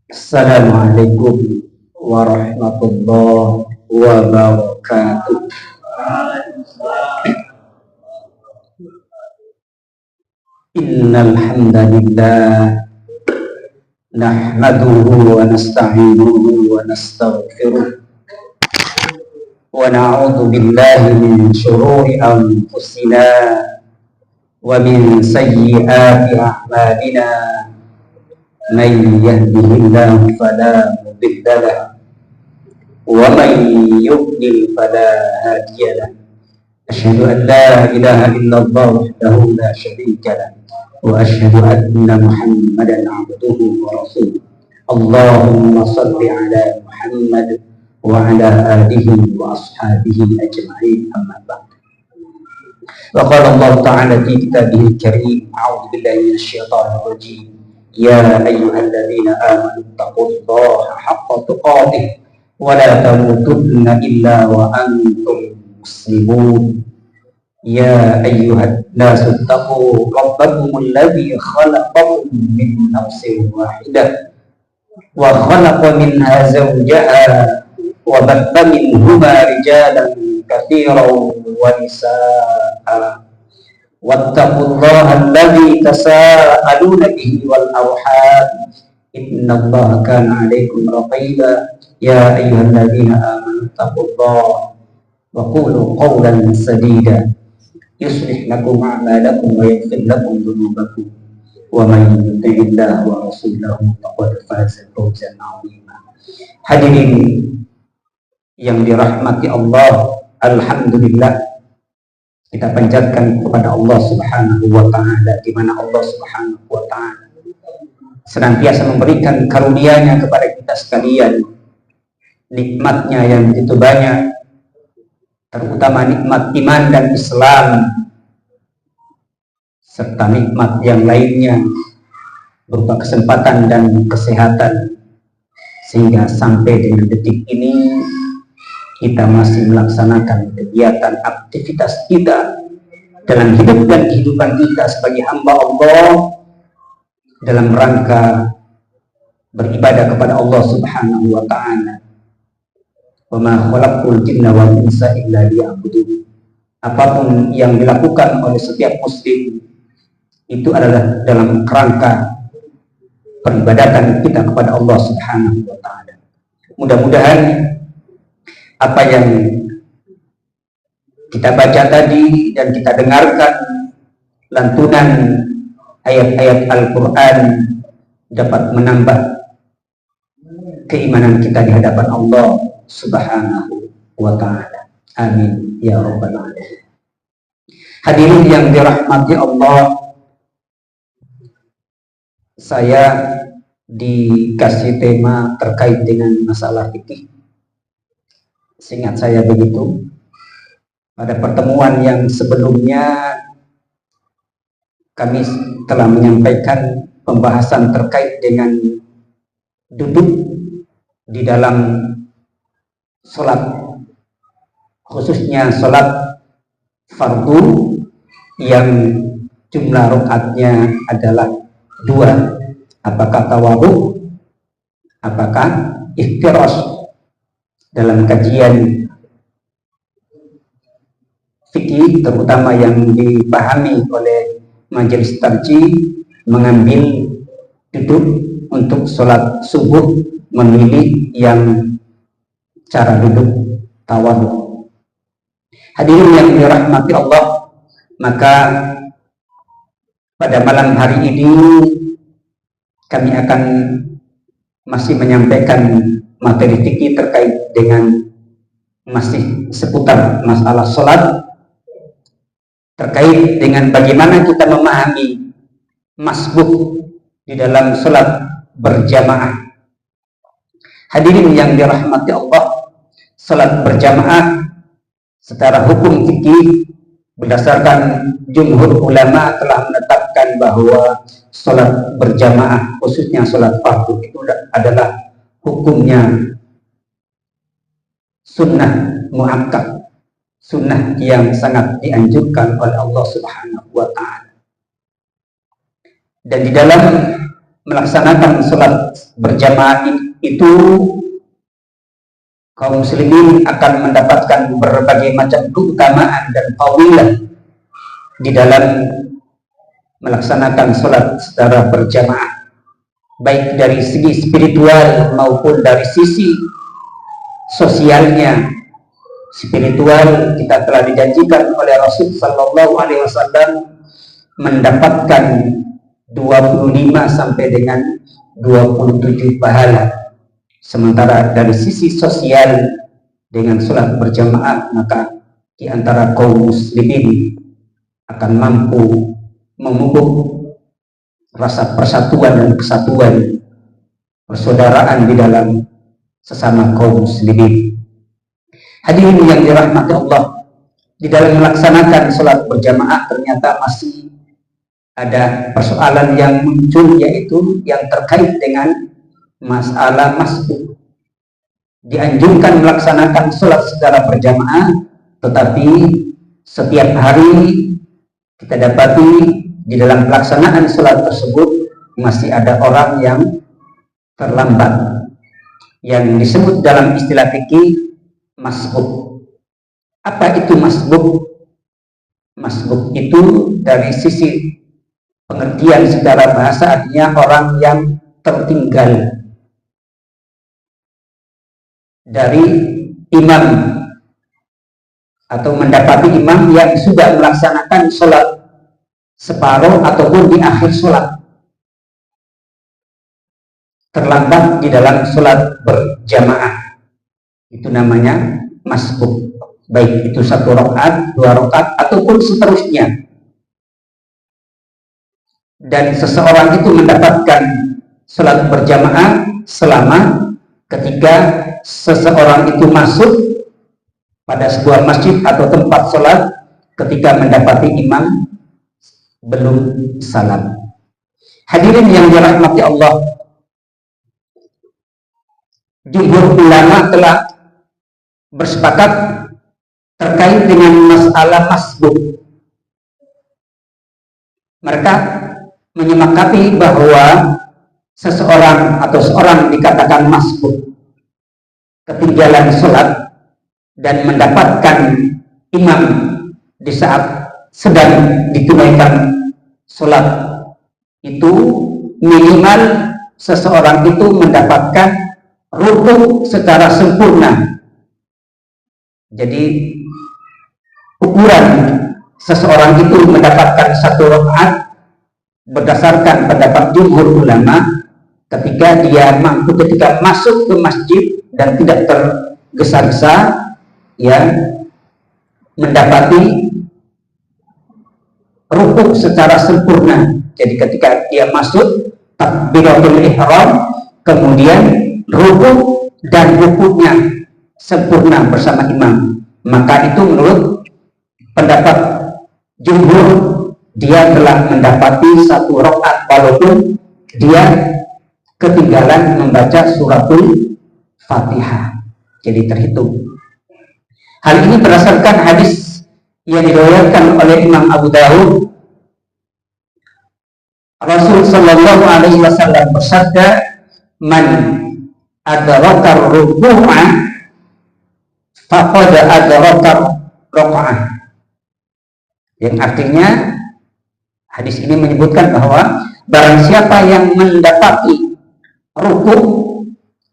Assalamualaikum warahmatullahi wabarakatuh. Innal hamdalillah nahmaduhu wa nasta'inuhu wa nastaghfiruh wa na'udzu billahi min shururi anfusina wa min sayyiati a'malina. Man yahdihillahu fala mudilla lahu wa man yudlil fala hadiya lahu. Asyhadu an la ilaha illallah wahdahu la syarika lahu wa asyhadu anna Muhammadan abduhu wa rasuluh. Allahumma shalli ala Muhammad wa ala alihi wa ashabihi ajma'in, amma ba'd. Wa qala Allah ta'ala fi kitabihil karim, a'udzu billahi minasyaitonir rajim. Ya ayyuhalladzina amanu taqullaha haqqa tuqatih wa la tamutunna illa wa antum muslimun. Ya ayyuhan nasu taqu rabbakumul ladzi khalaqakum min nafsin wahidah wa khalaqa minha zawjaha wa batha minhuma rijalan katsiran wa nisaa'a. Wattaqullaha alladzi tasaaluna bihi wal arham innallaha kana 'alaikum raqiba. Ya ayyuhalladzina amanu taqullaha wa qulu qawlan sadida yuslih lakum a'malakum wa yaghfir lakum dhunubakum wa man yuti'illaha wa rasulahu faqad faza fawzan 'azima. Hadirin yang dirahmati Allah, alhamdulillah kita panjatkan kepada Allah Subhanahu wa ta'ala, di mana Allah Subhanahu wa ta'ala senantiasa memberikan karunia-Nya kepada kita sekalian, nikmatnya yang begitu banyak, terutama nikmat iman dan Islam, serta nikmat yang lainnya berupa kesempatan dan kesehatan, sehingga sampai dengan detik ini kita masih melaksanakan kegiatan aktivitas kita dalam hidup dan kehidupan kita sebagai hamba Allah dalam rangka beribadah kepada Allah Subhanahu wa ta'ala. Wa ma khalaqtul jinna wal insa illa liya'budun. Apapun yang dilakukan oleh setiap muslim itu adalah dalam rangka peribadatan kita kepada Allah Subhanahu wa ta'ala. Mudah-mudahan apa yang kita baca tadi dan kita dengarkan lantunan ayat-ayat Al-Quran dapat menambah keimanan kita di hadapan Allah Subhanahu wa ta'ala. Amin ya rabbal alamin. Hadirin yang dirahmati Allah, saya dikasih tema terkait dengan masalah fikih. Seingat saya begitu, pada pertemuan yang sebelumnya kami telah menyampaikan pembahasan terkait dengan duduk di dalam sholat, khususnya sholat fardu yang jumlah rakaatnya adalah 2. Apakah tawadhu, apakah iftirash. Dalam kajian fikih terutama yang dipahami oleh majelis tarjih, mengambil duduk untuk sholat subuh memilih yang cara duduk tawadhu. Hadirin yang dirahmati Allah, maka pada malam hari ini kami akan masih menyampaikan materi fikih terkait dengan masih seputar masalah sholat, terkait dengan bagaimana kita memahami masbuk di dalam sholat berjamaah. Hadirin yang dirahmati Allah, sholat berjamaah secara hukum fikih berdasarkan jumhur ulama telah menetapkan bahwa sholat berjamaah, khususnya sholat fardu, itu adalah hukumnya sunnah muakkad, sunnah yang sangat dianjurkan oleh Allah Subhanahu wa ta'ala. Dan di dalam melaksanakan sholat berjamaah itu, kaum muslimin akan mendapatkan berbagai macam keutamaan dan fadilah di dalam melaksanakan sholat secara berjamaah, baik dari segi spiritual maupun dari sisi sosialnya. Spiritual, kita telah dijanjikan oleh Rasul Sallallahu Alaihi Wasallam mendapatkan 25 sampai dengan 27 pahala. Sementara dari sisi sosial, dengan sholat berjamaah, maka di antara kaum muslimin akan mampu memupuk rasa persatuan dan kesatuan, persaudaraan di dalam sesama kaum muslimin. Hadirin yang dirahmati Allah, di dalam melaksanakan sholat berjamaah ternyata masih ada persoalan yang muncul, yaitu yang terkait dengan masalah masbuk. Dianjurkan melaksanakan sholat secara berjamaah, tetapi setiap hari kita dapati di dalam pelaksanaan sholat tersebut masih ada orang yang terlambat, yang disebut dalam istilah fikih masbuk. Apa itu masbuk? Masbuk itu dari sisi pengertian secara bahasa artinya orang yang tertinggal dari imam, atau mendapati imam yang sudah melaksanakan sholat separuh ataupun di akhir sholat, terlambat di dalam sholat berjamaah. Itu namanya masbuk, baik itu 1 rakaat, 2 rakaat, ataupun seterusnya. Dan seseorang itu mendapatkan sholat berjamaah selama ketika seseorang itu masuk pada sebuah masjid atau tempat sholat ketika mendapati imam belum salam. Hadirin yang dirahmati Allah, jumhur ulama telah bersepakat terkait dengan masalah masbuk. Mereka menyepakati bahwa seseorang atau seorang dikatakan masbuk ketinggalan sholat dan mendapatkan imam di saat sedang ditunaikan sholat, itu minimal seseorang itu mendapatkan rukuk secara sempurna. Jadi ukuran seseorang itu mendapatkan 1 rakaat berdasarkan pendapat jumhur ulama, ketika dia mampu ketika masuk ke masjid dan tidak tergesa-gesa, ya, mendapati rukuk secara sempurna. Jadi ketika dia masuk takbiratul ihram, kemudian rukuk dan rukuknya sempurna bersama imam, maka itu menurut pendapat jumhur dia telah mendapati 1 rakaat walaupun dia ketinggalan membaca suratul Fatihah. Jadi terhitung. Hal ini berdasarkan hadis yang diriwayatkan oleh Imam Abu Dawud. Rasul Shallallahu Alaihi Wasallam bersabda, "Man adraka ruku'ah faqad adraka raka'ah." Yang artinya hadis ini menyebutkan bahwa barang siapa yang mendapati rukuk,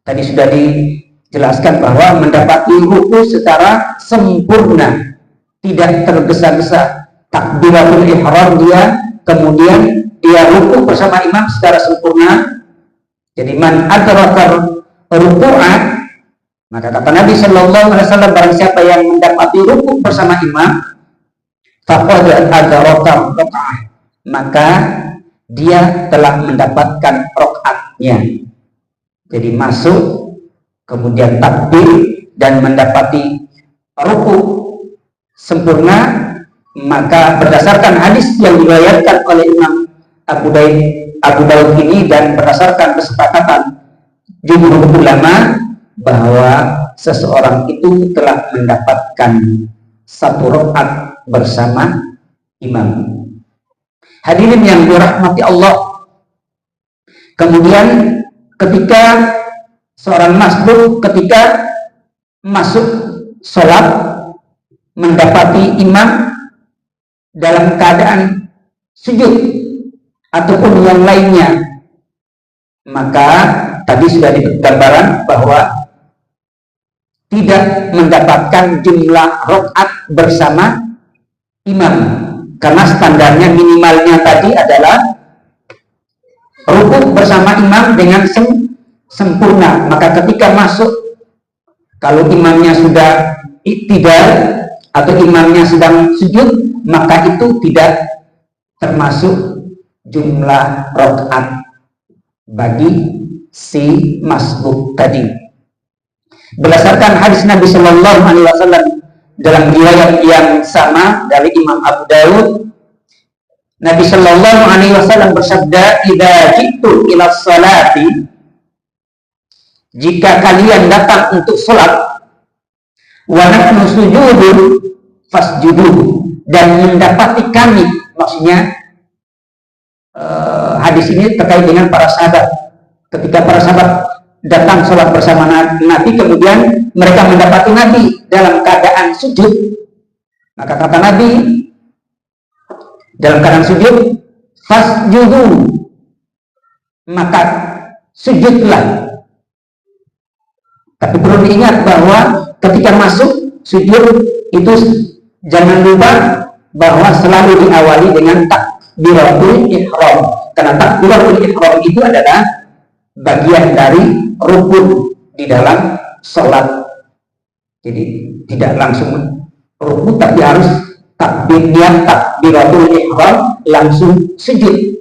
tadi sudah dijelaskan bahwa mendapati rukuk secara sempurna, tidak tergesa-gesa, takbiratul ihram dia, kemudian dia rukuk bersama imam secara sempurna. Jadi man adraka ruku'ah, maka kata Nabi Shallallahu Alaihi Wasallam, barang siapa yang mendapati rukuk bersama imam, faqad adraka raka'ah, maka dia telah mendapatkan rakaatnya. Jadi masuk, kemudian takbir dan mendapati rukuk sempurna, maka berdasarkan hadis yang diriwayatkan oleh Imam Abu Dawud ini dan berdasarkan kesepakatan jumhur ulama bahwa seseorang itu telah mendapatkan 1 rakaat bersama imam. Hadirin yang dirahmati Allah, Kemudian ketika seorang masbuk ketika masuk sholat mendapati imam dalam keadaan sujud ataupun yang lainnya, maka tadi sudah diberi gambaran bahwa tidak mendapatkan jumlah rakaat bersama imam, karena standarnya minimalnya tadi adalah rukuk bersama imam dengan sempurna. Maka ketika masuk, kalau imamnya sudah i'tidal atau imamnya sedang sujud, maka itu tidak termasuk jumlah rakaat bagi si masbuk tadi. Berdasarkan hadis Nabi Shallallahu Alaihi Wasallam dalam riwayat yang sama dari Imam Abu Dawud, Nabi Shallallahu Alaihi Wasallam bersabda, "Idza jitu ila salati, jika kalian datang untuk sholat, wa nahnu sujudun fasjudu, dan mendapati kami," maksudnya hadis ini terkait dengan para sahabat. Ketika para sahabat datang sholat bersama Nabi, kemudian mereka mendapati Nabi dalam keadaan sujud, maka kata Nabi dalam keadaan sujud, fasjudu, maka sujudlah. Tapi perlu diingat bahwa ketika masuk sujud itu jangan lupa bahwa selalu diawali dengan takbiratul ihram, karena takbiratul ihram itu adalah bagian dari rukun di dalam sholat. Jadi tidak langsung rukun, tapi harus takbiratul ihram langsung sujud.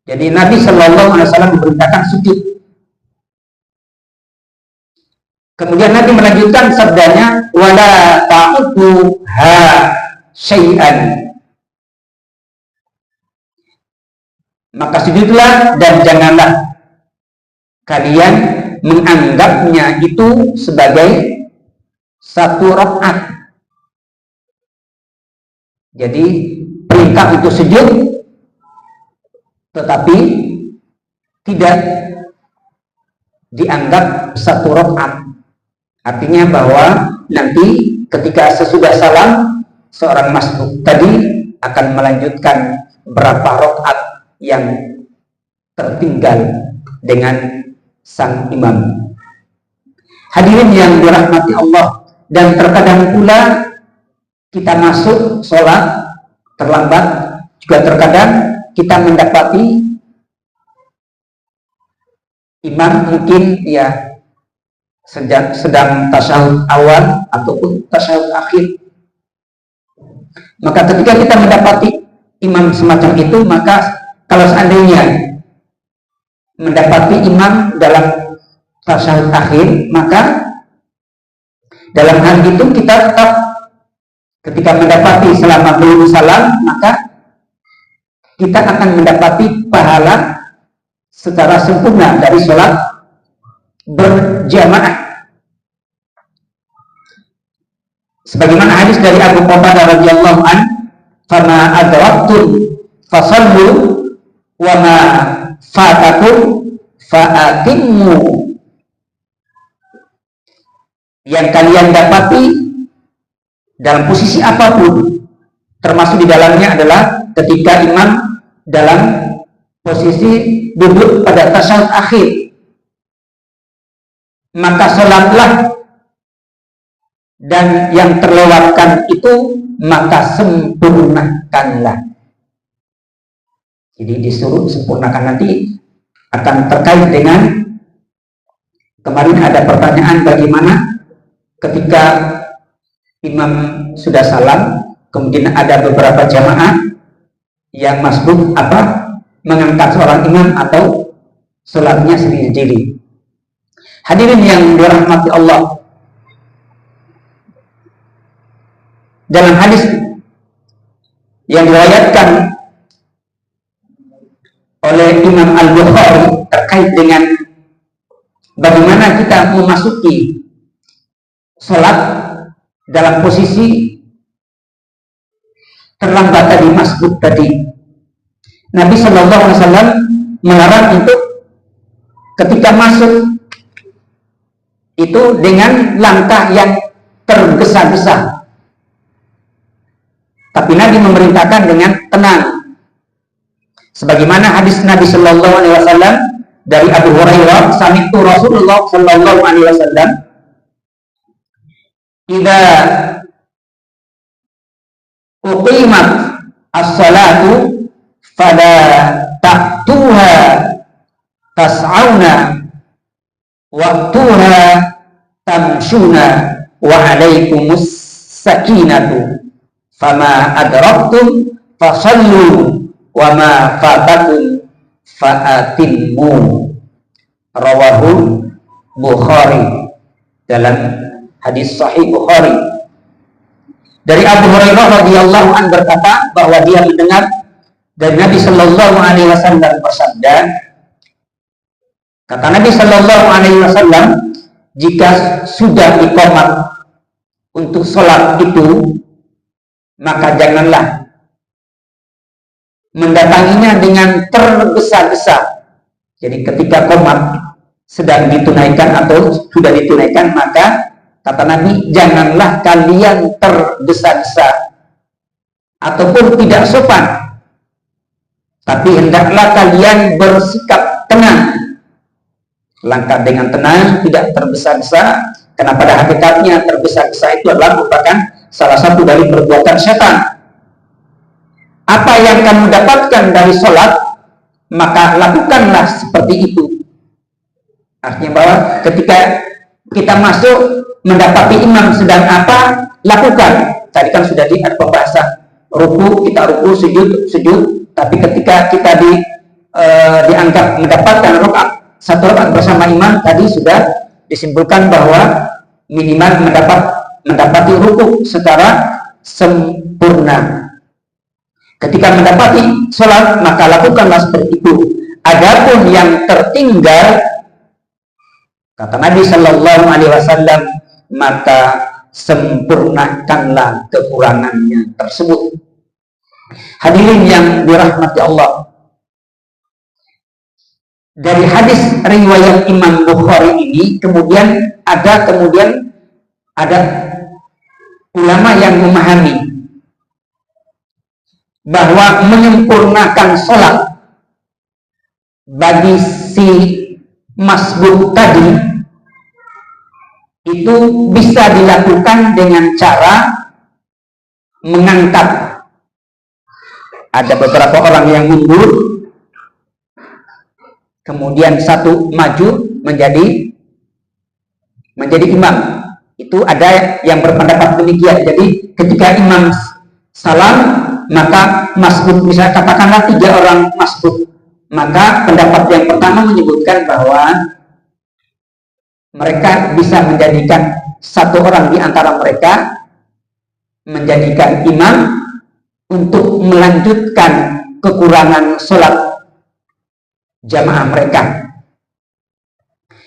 Jadi Nabi Shallallahu Alaihi Wasallam memerintahkan sujud. Kemudian Nabi melanjutkan sabdanya, wala ta'udhu ha syai'an, maka sujudlah dan janganlah kalian menganggapnya itu sebagai satu rakaat. Jadi perintah untuk sujud, tetapi tidak dianggap satu rakaat. Artinya bahwa nanti ketika sesudah salam, seorang masbuk tadi akan melanjutkan berapa rakaat yang tertinggal dengan sang imam. Hadirin yang dirahmati Allah, dan terkadang pula kita masuk sholat terlambat, juga terkadang kita mendapati imam mungkin ya sedang tasyahud awal ataupun tasyahud akhir. Maka ketika kita mendapati imam semacam itu, maka kalau seandainya mendapati imam dalam tasyahud akhir, maka dalam hal itu kita tetap ketika mendapati selama belum salam, maka kita akan mendapati pahala secara sempurna dari sholat berjamaah. Sebagaimana hadis dari Abu Qatadah radhiyallahu an, "Fama adraktum fasallu wa ma fatakum fa'atimmu." Yang kalian dapati dalam posisi apapun, termasuk di dalamnya adalah ketika imam dalam posisi duduk pada tasyahud akhir, maka sholatlah, dan yang terlewatkan itu maka sempurnakanlah. Jadi disuruh sempurnakan. Nanti akan terkait dengan kemarin ada pertanyaan bagaimana ketika imam sudah salam, kemudian ada beberapa jamaah yang masbuk mengangkat seorang imam atau sholatnya sendiri-sendiri. Hadirin yang dirahmati Allah, dalam hadis yang diriwayatkan oleh Imam Al-Bukhari terkait dengan bagaimana kita memasuki sholat dalam posisi terlambat tadi, masbuk tadi, Nabi Shallallahu Alaihi Wasallam melarang untuk ketika masuk itu dengan langkah yang tergesa-gesa. Tapi Nabi memerintahkan dengan tenang. Sebagaimana hadis Nabi Shallallahu Alaihi Wasallam dari Abu Hurairah, sami'tu Rasulullah Shallallahu Alaihi Wasallam, "Idza uqimat as-salatu fala ta'tuha tas'auna waqtuha tamshuna wa 'alaikumus sakinatu fama adraktum fasallu wa ma fatakum fa'atimmu." Rawahul Bukhari, dalam hadis sahih Bukhari. Dari Abu Hurairah radhiyallahu anhu berkata bahwa dia mendengar dari Nabi Shallallahu Alaihi Wasallam bersabda, kata Nabi Shallallahu Alaihi Wasallam, jika sudah iqamat untuk sholat itu, maka janganlah mendatanginya dengan tergesa-gesa. Jadi ketika qomat sedang ditunaikan atau sudah ditunaikan, maka kata Nabi, janganlah kalian tergesa-gesa ataupun tidak sopan, tapi hendaklah kalian bersikap tenang. Langkah dengan tenang, tidak tergesa-gesa, karena pada hakikatnya tergesa-gesa itu adalah merupakan salah satu dari perbuatan setan. Apa yang kamu dapatkan dari sholat, maka lakukanlah seperti itu. Artinya bahwa ketika kita masuk mendapati imam sedang apa, lakukan. Tadi kan sudah ada pembahasan ruku, kita ruku, sujud. Tapi ketika kita dianggap mendapatkan satu rakaat bersama imam, tadi sudah disimpulkan bahwa minimal mendapati ruku secara sempurna. Ketika mendapati sholat, maka lakukanlah seperti itu. Adapun yang tertinggal, kata Nabi Shallallahu Alaihi Wasallam, maka sempurnakanlah kekurangannya tersebut. Hadirin yang dirahmati Allah, dari hadis riwayat Imam Bukhari ini kemudian ada ulama yang memahami bahwa menyempurnakan sholat bagi si masbuk tadi itu bisa dilakukan dengan cara mengangkat. Ada beberapa orang yang mundur, kemudian satu maju menjadi imam. Itu ada yang berpendapat demikian. Jadi ketika imam salam, maka masbuk, misalnya katakanlah 3 orang masbuk, maka pendapat yang pertama menyebutkan bahwa mereka bisa menjadikan satu orang di antara mereka menjadikan imam untuk melanjutkan kekurangan sholat jamaah mereka.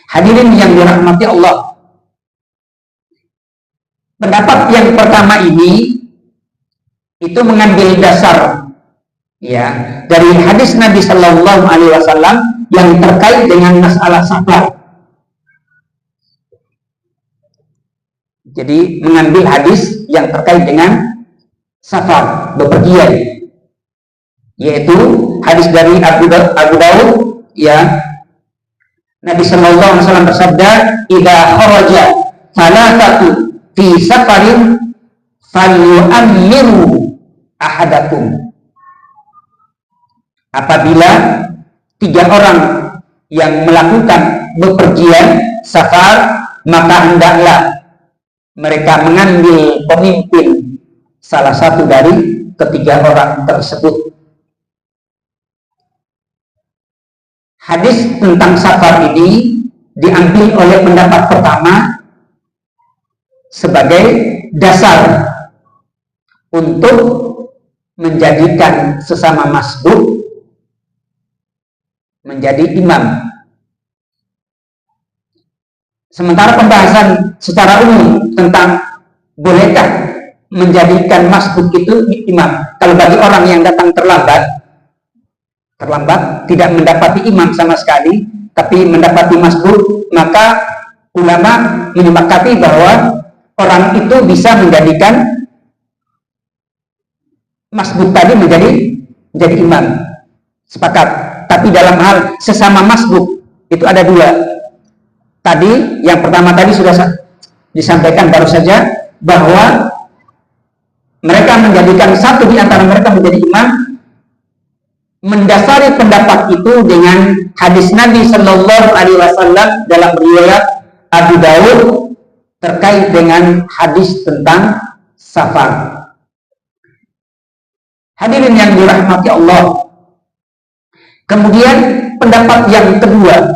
Hadirin yang dirahmati Allah, pendapat yang pertama ini itu mengambil dasar ya dari hadis Nabi Shallallahu Alaihi Wasallam yang terkait dengan masalah safar. Jadi mengambil hadis yang terkait dengan safar, bepergian, yaitu hadis dari Abu Daud ya, Nabi Shallallahu Alaihi Wasallam bersabda, "Idza kharaja salatatu fi safarin falyu'ammiru ahadakum." Apabila 3 orang yang melakukan bepergian safar, maka hendaklah mereka mengambil pemimpin salah satu dari ketiga orang tersebut. Hadis tentang safar ini diambil oleh pendapat pertama sebagai dasar untuk menjadikan sesama masbuk menjadi imam. Sementara pembahasan secara umum tentang bolehkah menjadikan masbuk itu imam, kalau bagi orang yang datang terlambat tidak mendapati imam sama sekali, tapi mendapati masbuk, maka ulama menyepakati bahwa orang itu bisa menjadikan masbuk tadi menjadi imam. Sepakat. Tapi dalam hal sesama masbuk itu ada dua. Tadi yang pertama tadi sudah disampaikan baru saja bahwa mereka menjadikan satu di antara mereka menjadi imam, mendasari pendapat itu dengan hadis Nabi Shallallahu Alaihi Wasallam dalam riwayat Abu Daud terkait dengan hadis tentang safar. Hadirin yang dirahmati Allah. Kemudian pendapat yang kedua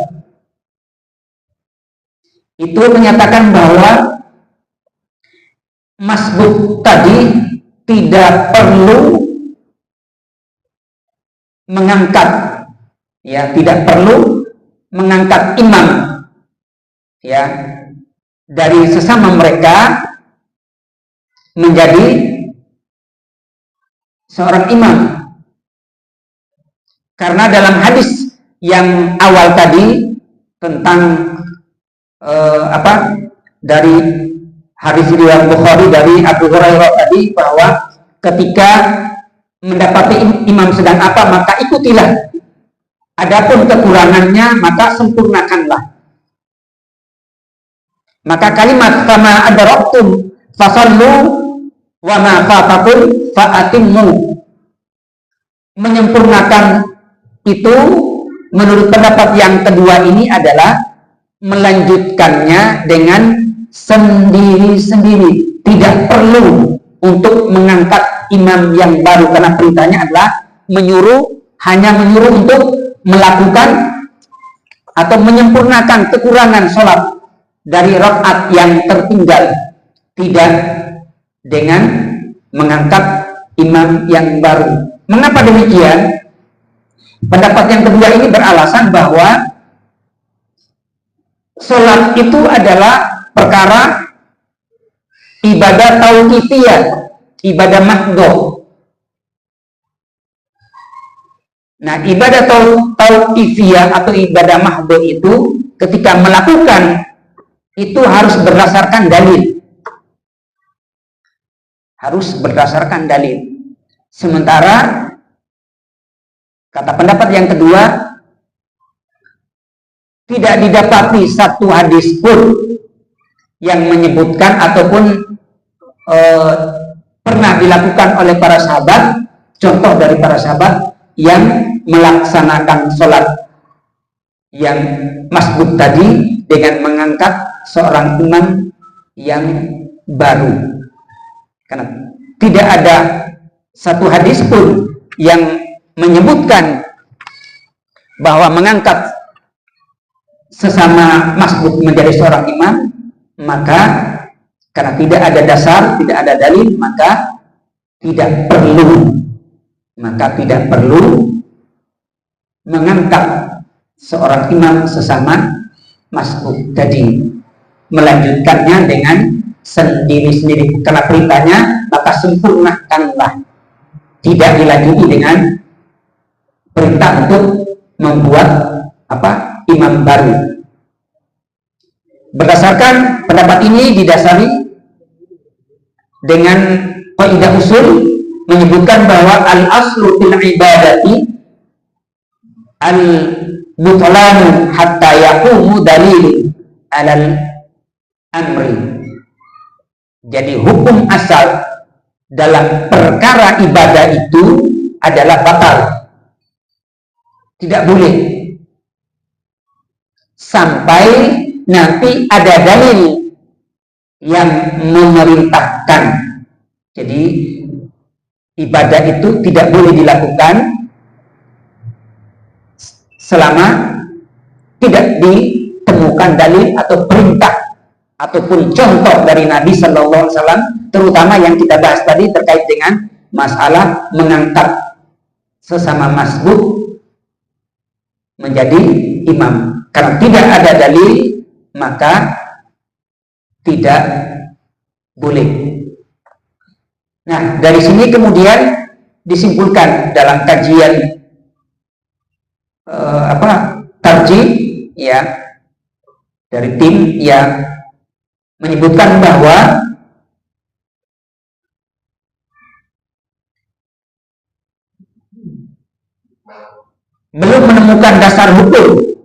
itu menyatakan bahwa masbuk tadi tidak perlu mengangkat, ya, tidak perlu mengangkat imam, ya, dari sesama mereka menjadi seorang imam. Karena dalam hadis yang awal tadi tentang dari hadis riwayat Bukhari dari Abu Hurairah tadi, bahwa ketika mendapati imam sedang apa maka ikutilah, adapun kekurangannya maka sempurnakanlah. Maka kalimat kama adraktum fasallu wa ma fatakum fa'atimmu, menyempurnakan itu menurut pendapat yang kedua ini adalah melanjutkannya dengan sendiri-sendiri, tidak perlu untuk mengangkat imam yang baru, karena perintahnya adalah hanya menyuruh untuk melakukan atau menyempurnakan kekurangan sholat dari rakaat yang tertinggal, tidak dengan mengangkat imam yang baru. Mengapa demikian? Pendapat yang kedua ini beralasan bahwa sholat itu adalah perkara ibadah tauqifiyah, ibadah mahdhah. Nah, ibadah tauqifiyah atau ibadah mahdhah itu ketika melakukan itu harus berdasarkan dalil. Harus berdasarkan dalil. Sementara kata pendapat yang kedua, tidak didapati satu hadis pun yang menyebutkan ataupun pernah dilakukan oleh para sahabat, contoh dari para sahabat yang melaksanakan sholat yang masbuk tadi dengan mengangkat seorang imam yang baru. Karena tidak ada satu hadis pun yang menyebutkan bahwa mengangkat sesama masbuk menjadi seorang imam, maka karena tidak ada dasar, tidak ada dalil, maka tidak perlu mengangkat seorang imam sesama masbuk tadi, melanjutkannya dengan sendiri-sendiri. Karena perintahnya maka sempurnakanlah, tidak dilanjuti dengan perintah untuk membuat imam baru. Berdasarkan pendapat ini didasari dengan kaidah usul menyebutkan bahwa al-aslu fil ibadati al-butlanu hatta yaqumu dalil alal amri. Jadi hukum asal dalam perkara ibadah itu adalah batal, tidak boleh sampai nanti ada dalil yang memerintahkan. Jadi ibadah itu tidak boleh dilakukan selama tidak ditemukan dalil atau perintah ataupun contoh dari Nabi Shallallahu Alaihi Wasallam, terutama yang kita bahas tadi terkait dengan masalah mengangkat sesama masbuk menjadi imam. Karena tidak ada dalil maka tidak boleh. Nah, dari sini kemudian disimpulkan dalam kajian tarjih ya, dari tim yang menyebutkan bahwa belum menemukan dasar hukum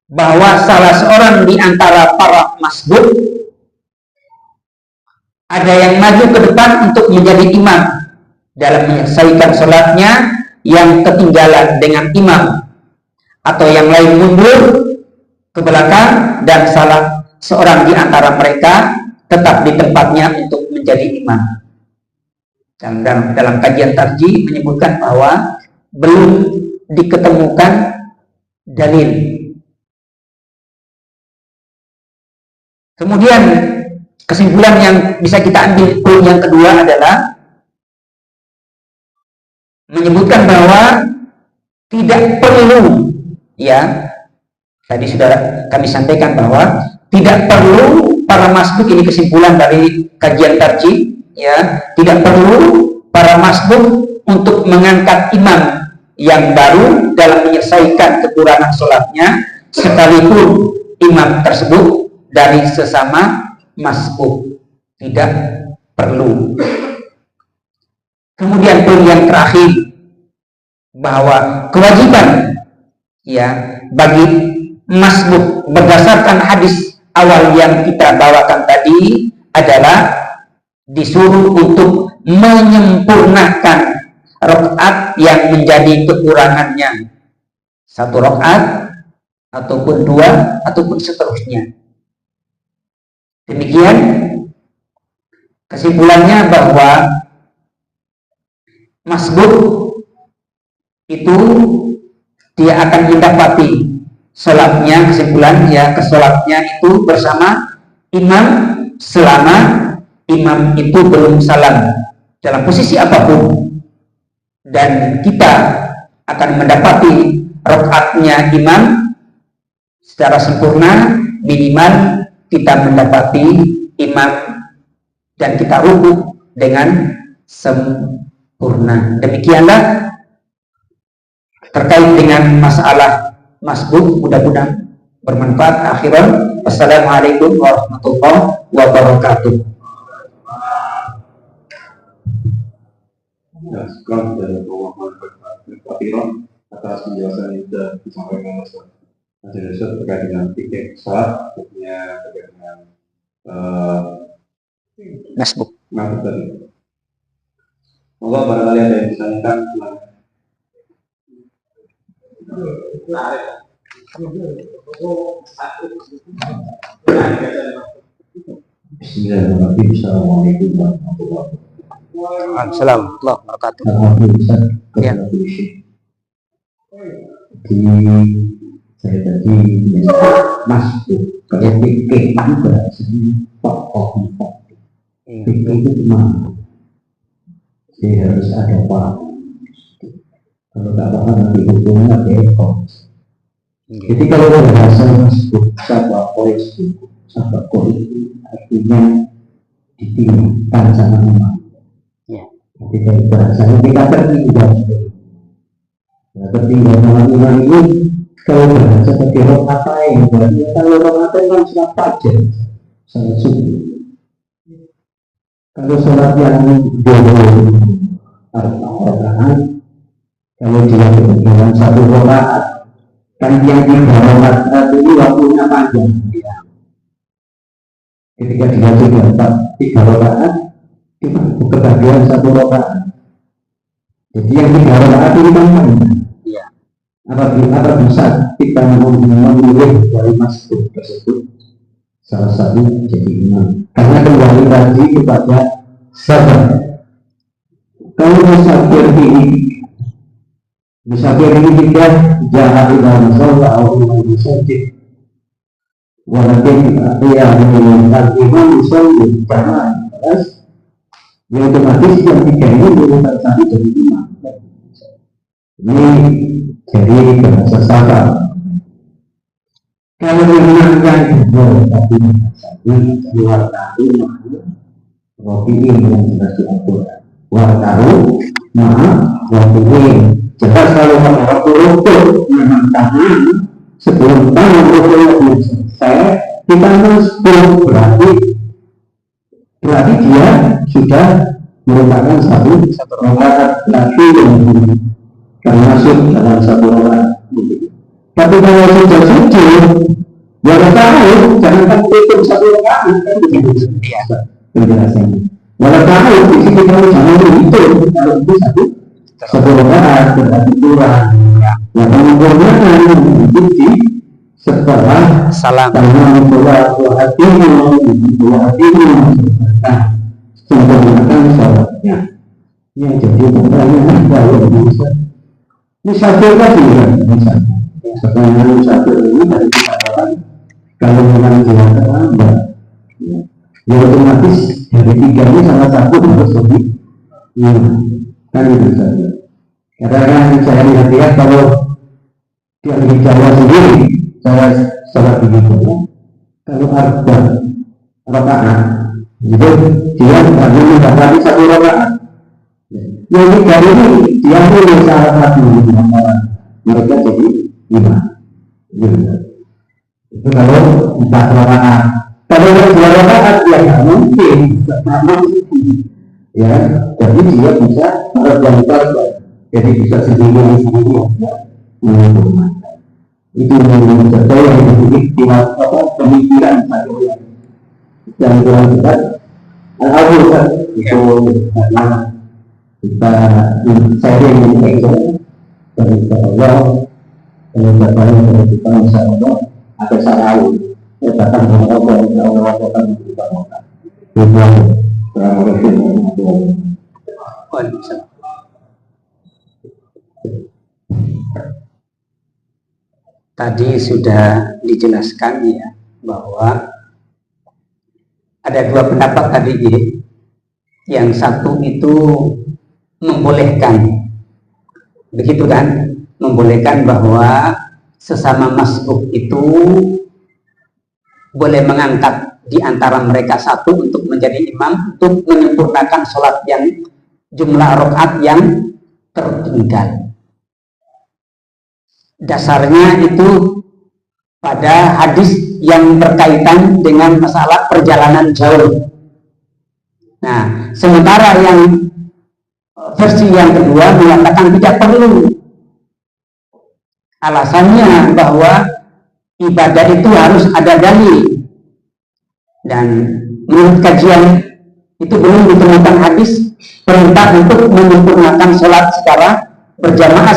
bahwa salah seorang di antara para masbuk ada yang maju ke depan untuk menjadi imam dalam menyelesaikan sholatnya yang ketinggalan dengan imam, atau yang lain mundur ke belakang dan salah seorang di antara mereka tetap di tempatnya untuk menjadi imam. Dalam kajian tarjih menyebutkan bahwa belum diketemukan dalil. Kemudian kesimpulan yang bisa kita ambil poin yang kedua adalah menyebutkan bahwa tidak perlu, ya, tadi sudah kami sampaikan bahwa tidak perlu para masbuk, ini kesimpulan dari kajian tarjih, ya, tidak perlu para masbuk untuk mengangkat imam yang baru dalam menyelesaikan kekurangan sholatnya, sekalipun imam tersebut dari sesama masbuk, tidak perlu. Kemudian poin yang terakhir, bahwa kewajiban, ya, bagi masbuk berdasarkan hadis awal yang kita bawakan tadi adalah disuruh untuk menyempurnakan rakaat yang menjadi kekurangannya, 1 rakaat ataupun 2 ataupun seterusnya. Demikian kesimpulannya bahwa masbuk itu dia akan mendapati sholatnya, kesimpulan ya, kesolatnya itu bersama imam selama imam itu belum salam dalam posisi apapun, dan kita akan mendapati rakaatnya imam secara sempurna, minimal kita mendapati imam dan kita rukuk dengan sempurna. Demikianlah terkait dengan masalah masbuk, mudah-mudahan bermanfaat. Akhiran, wassalamualaikum warahmatullahi wabarakatuh. Ya, sekarang dari Muhammad atas penjelasan yang sudah disampaikan oleh Mas Yusuf terkait dengan fikih sholat, terkait dengan Masbuk. masbuk tadi. Semoga barangkali ada yang ditanyakan. Bismillahirrahmanirrahim. Assalamualaikum warahmatullahi wabarakatuh. Waalaikumsalam warahmatullahi wabarakatuh. Ya. Jadi saya tadi masuk kalau fikih itu bahasanya pokok. Fikih itu cuma jadi harus ada paham. Kalau tak paham nanti hukumnya beko. Jadi kalau bahasa masuk sabak koi artinya ditinggalkan sama imam. Ketika bahasanya kita tertinggal. Tertinggal sama imam ini kalau bahasa sebagai apa yang berarti kalau apa yang sholat pajak, sholat subuh. Kalau sholat yang dulu rakaat, kalau dia ketinggalan 1 rakaat, kan yang 3 rakaat ini waktunya panjang. Ketika dia 3 rakaat, itu kebagian 1 rakaat. Jadi yang 3 rakaat ini kan panjang. Apa bisa kita memilih dari masbuk tersebut salah satu jadi imam? Karena kembali tadi kepada sabar. Kalau musafir ini tidak jahat dalam sholat atau musafir, walaupun dia mengingat imam musafir jangan, yang otomatis yang 3 ini merupakan satu jadi imam. Ini jadi bahasa sabar. Kalau memang yang kedua tapi bahasanya wartaru roti ini yang jelas di Al-Quran. Wartaru roti ini jelas kalau waktu rukuk memang tangan sebelum tahun belum selesai kita harus berarti dia sudah merupakan satu rakaat berarti yang termasuk dalam satu rakaat. Tapi kalau sudah sujud, ya tahu jangan tutup satu rakaat kan begitu. Penjelasannya. Walau tahu di sini kalau jangan dihitung kalau itu satu rakaat berarti kurang. Nah penyempurnaan itu setelah salam. Nah, sempurnakan sholatnya. Yang jadi pertanyaan kalau bisa musafir lagi kan misalnya. Setelah musafir ini dari dikatakan kalau memang dia terlambat, ya otomatis dari tiga ini salah satu harus lebih kan itu saja. Kadang-kadang saya lihat kalau dia di Jawa sendiri saya sholat begitu kalau ada rakaat itu dia hanya mendapati satu rakaat yang tiga ini dia pilih salah satu mereka jadi 5 itu kalau 4 rakaat kalau yang 2 rakaat ya nggak mungkin ya jadi dia bisa berjangkau jadi bisa sendiri mengumpulkan itu menjadi yang dibuat pemikiran saya yang kurang berat alhamdulillah itu kita sharing itu dari Allah penyebaran dari kita insyaallah ada sarau datang dari Allah insyaallah akan kita makan Assalamualaikum warahmatullahi wabarakatuh. Tadi sudah dijelaskan ya bahwa ada 2 pendapat tadi ya. Yang satu itu membolehkan, begitu kan, membolehkan bahwa sesama masbuk itu boleh mengangkat di antara mereka satu untuk menjadi imam untuk menyempurnakan sholat yang jumlah rakaat yang tertinggal. Dasarnya itu pada hadis yang berkaitan dengan masalah perjalanan jauh. Nah, sementara yang versi yang kedua mengatakan tidak perlu. Alasannya bahwa ibadah itu harus ada dalil. Dan menurut kajian itu belum ditemukan hadis perintah untuk menyempurnakan sholat secara berjamaah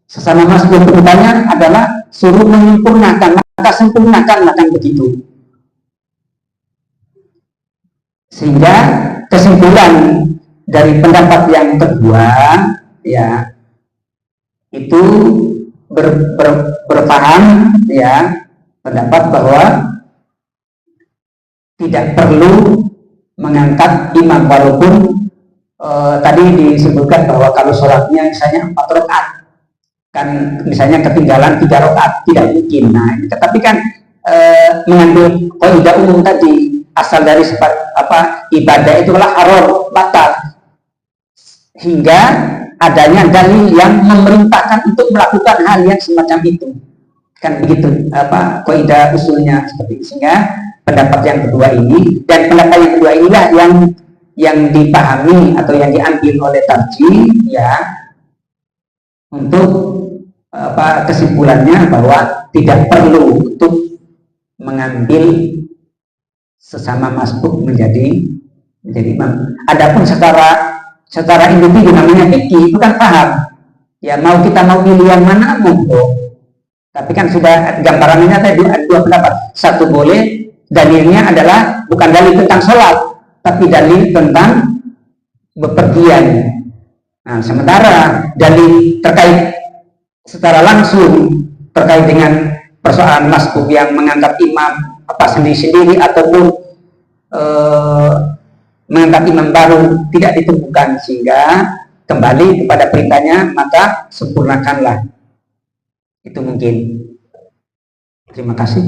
sesama masbuk. Perintahnya adalah suruh menyempurnakan, maka sempurnakan akan begitu. Sehingga kesimpulan dari pendapat yang kedua ya itu berpaham ya pendapat bahwa tidak perlu mengangkat imam walaupun tadi disebutkan bahwa kalau sholatnya misalnya 4 rakaat kan misalnya ketinggalan 3 rakaat tidak mungkin. Nah, tetapi kan mengambil kaidah umum tadi asal dari ibadah itulah haram batal hingga adanya dalil yang memerintahkan untuk melakukan hal yang semacam itu kan begitu kaidah usulnya seperti itu. Sehingga pendapat yang kedua ini dan pendapat yang kedua inilah yang dipahami atau yang diambil oleh tarjih ya untuk kesimpulannya bahwa tidak perlu untuk mengambil sesama masbuk menjadi imam. Adapun secara individu namanya fikih itu kan paham. Ya mau kita mau pilih yang mana monggo. Tapi kan sudah gambarannya tadi ada 2 pendapat. Satu boleh dalilnya adalah bukan dalil tentang sholat, tapi dalil tentang bepergian. Nah, sementara dalil terkait secara langsung terkait dengan persoalan masbuk yang mengangkat imam sendiri-sendiri ataupun mengangkat imam baru tidak ditemukan, sehingga kembali kepada perintahnya maka sempurnakanlah. Itu mungkin. Terima kasih.